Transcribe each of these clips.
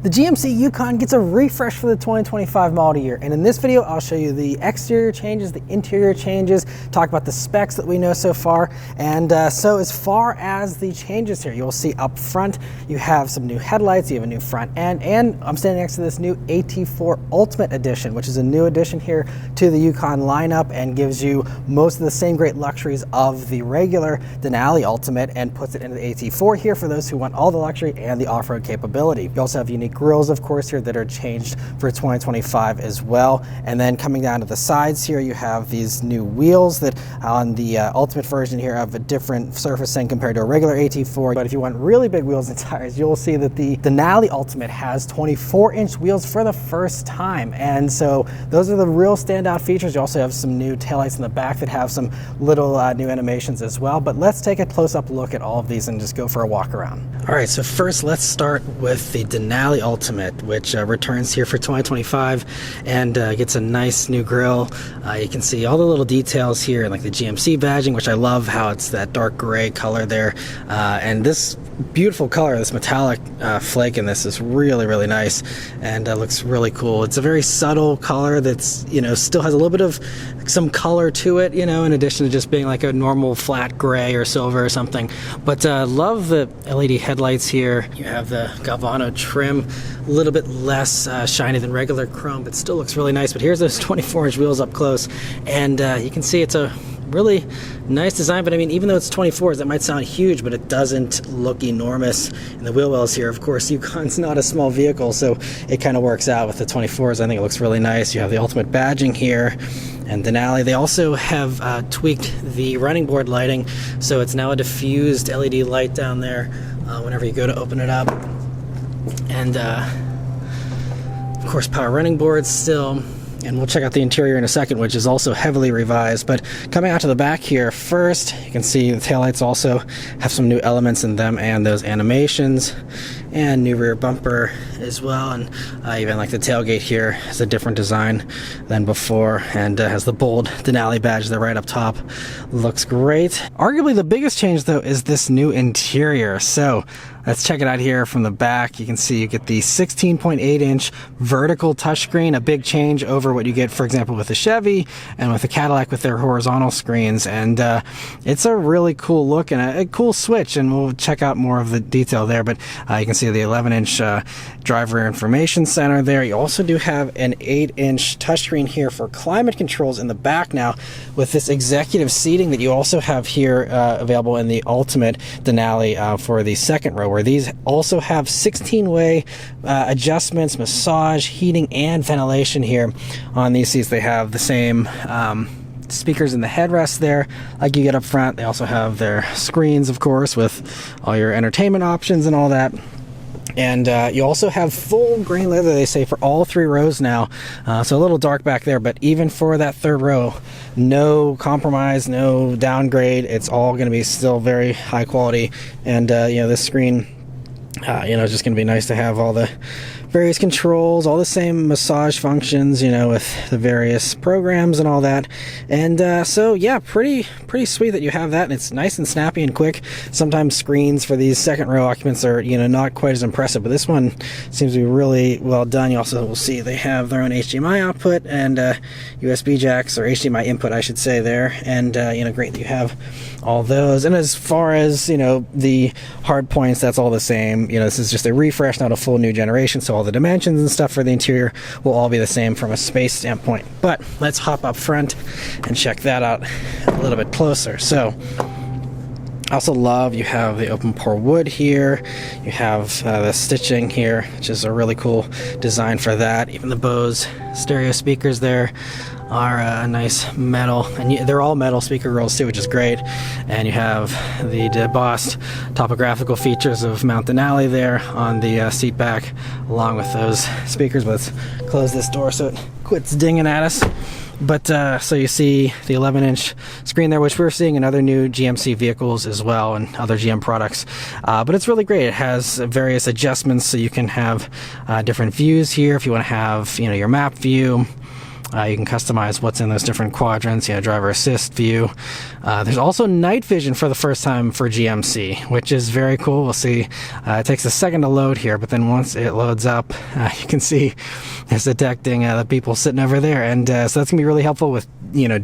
The GMC Yukon gets a refresh for the 2025 model year, and in this video I'll show you the exterior changes, the interior changes, talk about the specs that we know so far. And so as far as the changes here, you'll see up front you have some new headlights, you have a new front end, and I'm standing next to this new AT4 Ultimate Edition, which is a new addition here to the Yukon lineup and gives you most of the same great luxuries of the regular Denali Ultimate and puts it into the AT4 here for those who want all the luxury and the off-road capability. You also have unique grills, of course, here that are changed for 2025 as well. And then coming down to the sides here, you have these new wheels that on the Ultimate version here have a different surfacing compared to a regular AT4. But if you want really big wheels and tires, you'll see that the Denali Ultimate has 24-inch wheels for the first time. And so those are the real standout features. You also have some new taillights in the back that have some little new animations as well. But let's take a close-up look at all of these and just go for a walk around. All right, so first let's start with the Denali Ultimate, which returns here for 2025 and gets a nice new grille. You can see all the little details here, like the GMC badging, which I love how it's that dark gray color there. And this beautiful color, this metallic flake in this is really, really nice and looks really cool. It's a very subtle color that's, you know, still has a little bit of some color to it, you know, in addition to just being like a normal flat gray or silver or something. But love the LED headlights here. You have the Galvano trim, a little bit less shiny than regular chrome, but still looks really nice. But here's those 24-inch wheels up close, and you can see it's a really nice design. But I mean, even though it's 24s, that might sound huge, but it doesn't look enormous in the wheel wells here. Of course, Yukon's not a small vehicle, so it kind of works out with the 24s. I think it looks really nice. You have the Ultimate badging here. And Denali, they also have tweaked the running board lighting, so it's now a diffused LED light down there whenever you go to open it up. And of course, power running boards still. And we'll check out the interior in a second, which is also heavily revised. But coming out to the back here first, you can see the taillights also have some new elements in them and those animations, and new rear bumper as well. And even like the tailgate here has a different design than before and has the bold Denali badge there right up top. Looks great. Arguably the biggest change though is this new interior. So let's check it out here from the back. You can see you get the 16.8-inch vertical touchscreen, a big change over what you get, for example, with the Chevy and with the Cadillac with their horizontal screens. And it's a really cool look and a cool switch, and we'll check out more of the detail there. But you can see the 11-inch driver information center there. You also do have an 8-inch touchscreen here for climate controls in the back now, with this executive seating that you also have here available in the Ultimate Denali for the second row, where these also have 16-way adjustments, massage, heating, and ventilation here on these seats. They have the same speakers in the headrest there like you get up front. They also have their screens, of course, with all your entertainment options and all that. And you also have full grain leather, they say, for all three rows now. So a little dark back there, but even for that third row, no compromise, no downgrade. It's all going to be still very high quality. And you know, this screen, you know, it's just going to be nice to have all the various controls, all the same massage functions, you know, with the various programs and all that. And so yeah, pretty sweet that you have that, and it's nice and snappy and quick. Sometimes screens for these second row occupants are, you know, not quite as impressive, but this one seems to be really well done. You also will see they have their own HDMI output and USB jacks, or HDMI input I should say there. And you know, great that you have all those. And as far as, you know, the hard points, that's all the same. You know, this is just a refresh, not a full new generation, so all the dimensions and stuff for the interior will all be the same from a space standpoint. But let's hop up front and check that out a little bit closer. So I also love you have the open pore wood here. You have the stitching here, which is a really cool design for that. Even the Bose stereo speakers there are nice metal, and they're all metal speaker grills too, which is great. And you have the embossed topographical features of Mount Denali there on the seat back, along with those speakers. But let's close this door so it quits dinging at us. But so you see the 11-inch screen there, which we're seeing in other new GMC vehicles as well and other GM products. But it's really great. It has various adjustments, so you can have different views here if you want to have, you know, your map view. You can customize what's in those different quadrants, driver assist view. There's also night vision for the first time for GMC, which is very cool. We'll see. It takes a second to load here, but then once it loads up, you can see it's detecting the people sitting over there. And so that's going to be really helpful with,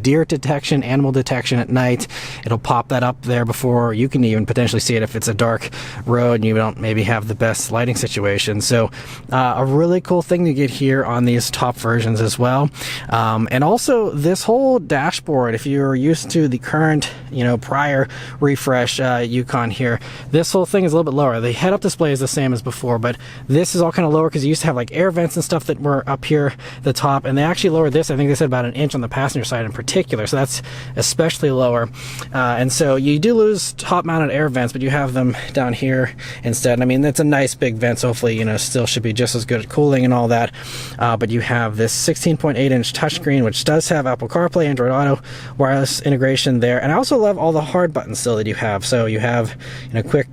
deer detection, animal detection at night. It'll pop that up there before you can even potentially see it if it's a dark road and you don't maybe have the best lighting situation. So a really cool thing to get here on these top versions as well. And also this whole dashboard, if you're used to the current, prior refresh Yukon here, this whole thing is a little bit lower. The head-up display is the same as before, but this is all kind of lower because you used to have like air vents and stuff that were up here at the top, and they actually lowered this. I think they said about an inch on the passenger side in particular, so that's especially lower. And so you do lose top-mounted air vents, but you have them down here instead. I mean, that's a nice big vent, so hopefully, still should be just as good at cooling and all that. But you have this 16.8-inch touchscreen, which does have Apple CarPlay, Android Auto, wireless integration there. And I also love all the hard buttons still that you have. So you have, quick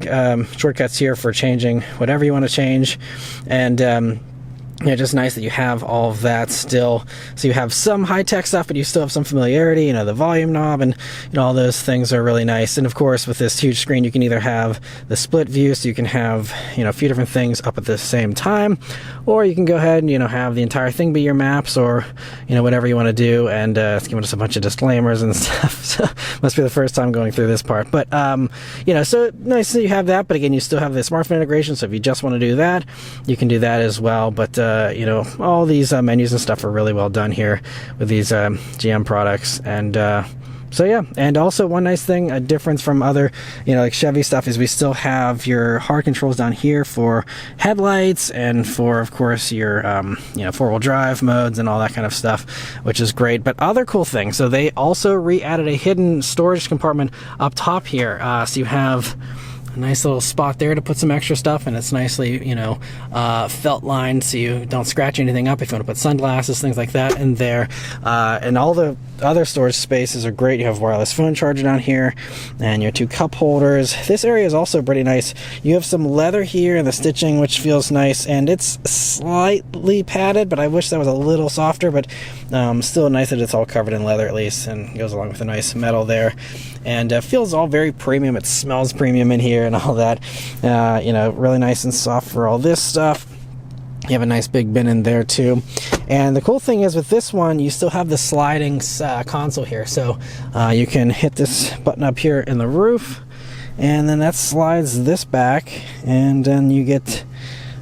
shortcuts here for changing whatever you want to change. And just nice that you have all of that still. So you have some high-tech stuff, but you still have some familiarity, the volume knob and all those things are really nice. And of course, with this huge screen, you can either have the split view, so you can have, a few different things up at the same time, or you can go ahead and, have the entire thing be your maps, or, whatever you want to do. And it's giving us a bunch of disclaimers and stuff. So must be the first time going through this part. But, so nice that you have that, but again, you still have the smartphone integration. So if you just want to do that, you can do that as well. But, all these menus and stuff are really well done here with these GM products. And so yeah, and also one nice thing, a difference from other, like Chevy stuff, is we still have your hard controls down here for headlights and for, of course, your, four-wheel drive modes and all that kind of stuff, which is great. But other cool things, so they also re-added a hidden storage compartment up top here. So you have a nice little spot there to put some extra stuff, and it's nicely, felt lined so you don't scratch anything up if you want to put sunglasses, things like that in there. And all the other storage spaces are great. You have wireless phone charger down here and your 2 cup holders. This area is also pretty nice. You have some leather here in the stitching, which feels nice, and it's slightly padded, but I wish that was a little softer, but still nice that it's all covered in leather at least, and goes along with a nice metal there. And feels all very premium. It smells premium in here and all that. Really nice and soft for all this stuff. You have a nice big bin in there too. And the cool thing is with this one, you still have the sliding console here. So you can hit this button up here in the roof, and then that slides this back, and then you get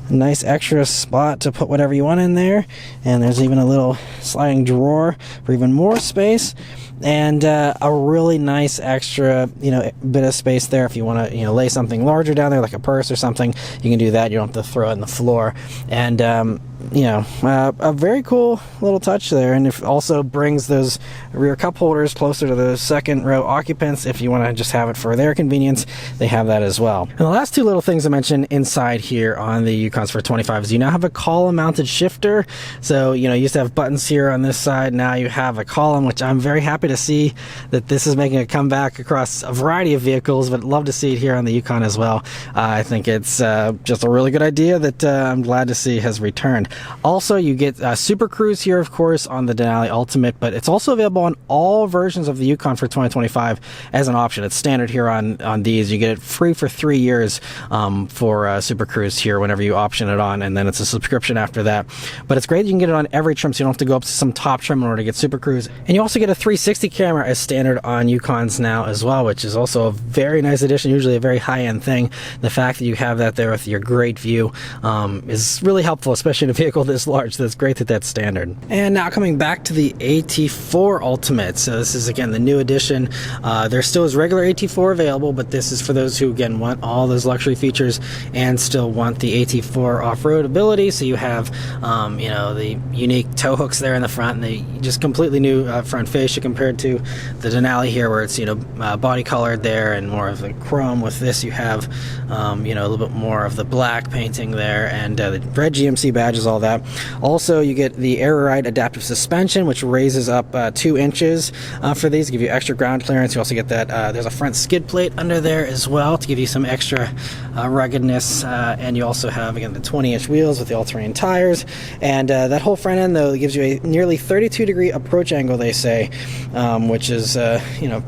a nice extra spot to put whatever you want in there. And there's even a little sliding drawer for even more space. And a really nice extra, bit of space there if you want to, lay something larger down there, like a purse or something. You can do that. You don't have to throw it on the floor. And a very cool little touch there. And it also brings those rear cup holders closer to the second row occupants. If you want to just have it for their convenience, they have that as well. And the last 2 little things I mentioned inside here on the Yukons for 25 is you now have a column mounted shifter. So, you used to have buttons here on this side. Now you have a column, which I'm very happy to see that this is making a comeback across a variety of vehicles, but love to see it here on the Yukon as well. I think it's just a really good idea that I'm glad to see has returned. Also, you get Super Cruise here, of course, on the Denali Ultimate, but it's also available on all versions of the Yukon for 2025 as an option. It's standard here on these. You get it free for 3 years for Super Cruise here whenever you option it on, and then it's a subscription after that. But it's great that you can get it on every trim, so you don't have to go up to some top trim in order to get Super Cruise. And you also get a 360 camera as standard on Yukons now as well, which is also a very nice addition, usually a very high-end thing. The fact that you have that there with your great view is really helpful, especially in a vehicle this large. So it's great that that's standard. And now coming back to the AT4 Ultimate. So this is again the new edition. There still is regular AT4 available, but this is for those who again want all those luxury features and still want the AT4 off-road ability. So you have the unique tow hooks there in the front, and the just completely new front fascia compared to the Denali here, where it's body colored there and more of the chrome. With this you have a little bit more of the black painting there, and the red GMC badges all that. Also, you get the Air Ride adaptive suspension, which raises up 2 inches for these to give you extra ground clearance. You also get that there's a front skid plate under there as well to give you some extra ruggedness, and you also have, again, the 20-inch wheels with the all-terrain tires, and that whole front end, though, gives you a nearly 32-degree approach angle, they say, which is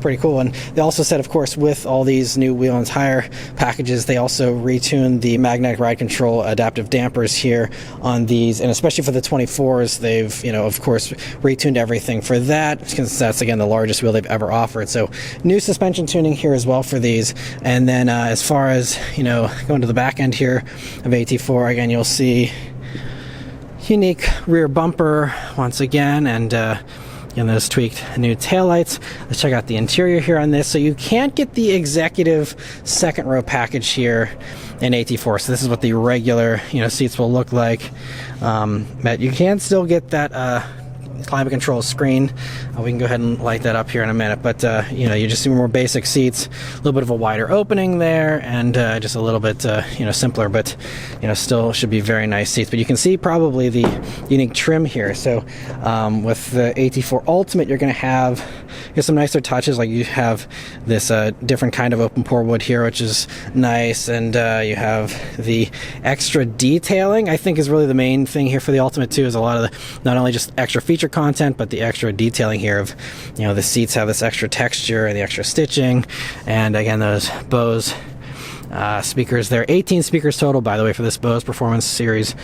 pretty cool. And they also said, of course, with all these new wheel and tire packages, they also retuned the magnetic ride control adaptive dampers here on these, and especially for the 24s, they've of course retuned everything for that, because that's, again, the largest wheel they've ever offered. So new suspension tuning here as well for these. And then as far as going to the back end here of AT4, again, you'll see unique rear bumper once again, and those tweaked new taillights. Let's check out the interior here on this. So you can't get the executive second row package here in AT4. So this is what the regular seats will look like, but you can still get that climate control screen. We can go ahead and light that up here in a minute, but you just see more basic seats, a little bit of a wider opening there, and just a little bit simpler, but still should be very nice seats. But you can see probably the unique trim here. So with the AT4 Ultimate, you're going to have some nicer touches, like you have this different kind of open pore wood here, which is nice, and you have the extra detailing. I think is really the main thing here for the Ultimate too, is a lot of the, not only just extra feature content, but the extra detailing here of the seats have this extra texture and the extra stitching, and again, those Bose speakers there, 18 speakers total, by the way, for this Bose Performance Series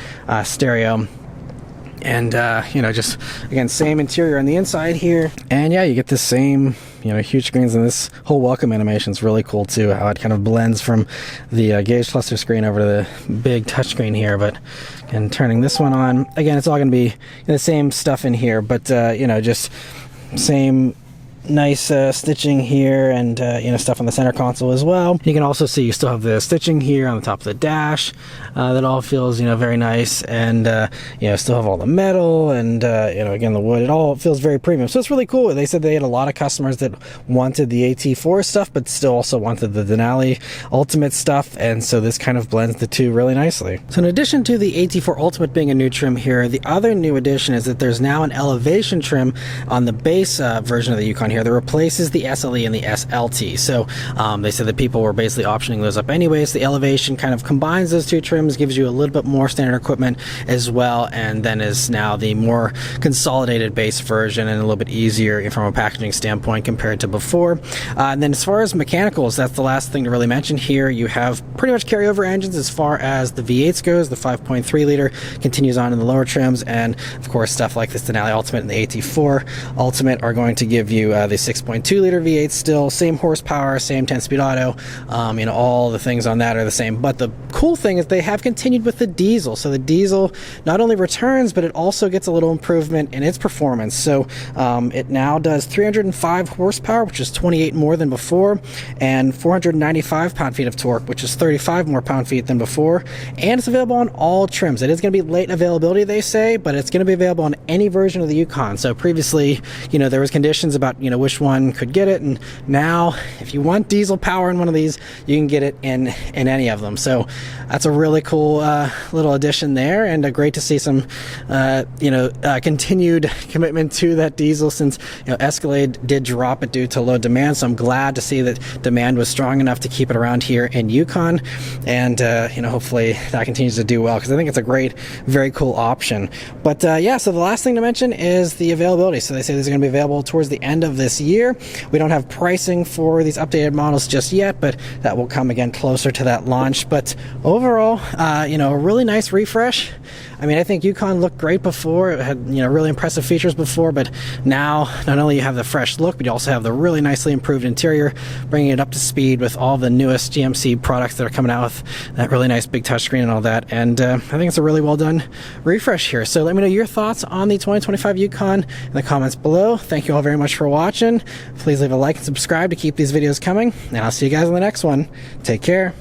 stereo. And just again, same interior on the inside here, and yeah, you get the same huge screens, and this whole welcome animation is really cool too, how it kind of blends from the gauge cluster screen over to the big touchscreen here. But and turning this one on, again, it's all going to be the same stuff in here, but just same nice stitching here, and stuff on the center console as well. You can also see you still have the stitching here on the top of the dash that all feels very nice, and still have all the metal, and again, the wood. It all feels very premium, so it's really cool. They said they had a lot of customers that wanted the AT4 stuff, but still also wanted the Denali Ultimate stuff, and so this kind of blends the two really nicely. So in addition to the AT4 Ultimate being a new trim here, the other new addition is that there's now an elevation trim on the base version of the Yukon here that replaces the SLE and the SLT. So they said that people were basically optioning those up anyways. The elevation kind of combines those two trims, gives you a little bit more standard equipment as well, and then is now the more consolidated base version and a little bit easier from a packaging standpoint compared to before. And then as far as mechanicals, that's the last thing to really mention here. You have pretty much carryover engines as far as the V8s goes. The 5.3 liter continues on in the lower trims, and of course stuff like this Denali Ultimate and the AT4 Ultimate are going to give you the 6.2 liter V8 still, same horsepower, same 10-speed auto, all the things on that are the same. But the cool thing is they have continued with the diesel. So the diesel not only returns, but it also gets a little improvement in its performance. So it now does 305 horsepower, which is 28 more than before, and 495 pound-feet of torque, which is 35 more pound-feet than before. And it's available on all trims. It is going to be late availability, they say, but it's going to be available on any version of the Yukon. So previously, there was conditions about, which one could get it, and now if you want diesel power in one of these, you can get it in any of them. So that's a really cool little addition there, and great to see some continued commitment to that diesel, since Escalade did drop it due to low demand. So I'm glad to see that demand was strong enough to keep it around here in Yukon, and hopefully that continues to do well, because I think it's a great, very cool option. But so the last thing to mention is the availability. So they say these are going to be available towards the end of this year. We don't have pricing for these updated models just yet, but that will come again closer to that launch. But overall, a really nice refresh. I think Yukon looked great before. It had really impressive features before, but now not only you have the fresh look, but you also have the really nicely improved interior, bringing it up to speed with all the newest GMC products that are coming out with that really nice big touchscreen and all that. And I think it's a really well done refresh here. So let me know your thoughts on the 2025 Yukon in the comments below. Thank you all very much for watching. Please leave a like and subscribe to keep these videos coming, and I'll see you guys in the next one. Take care.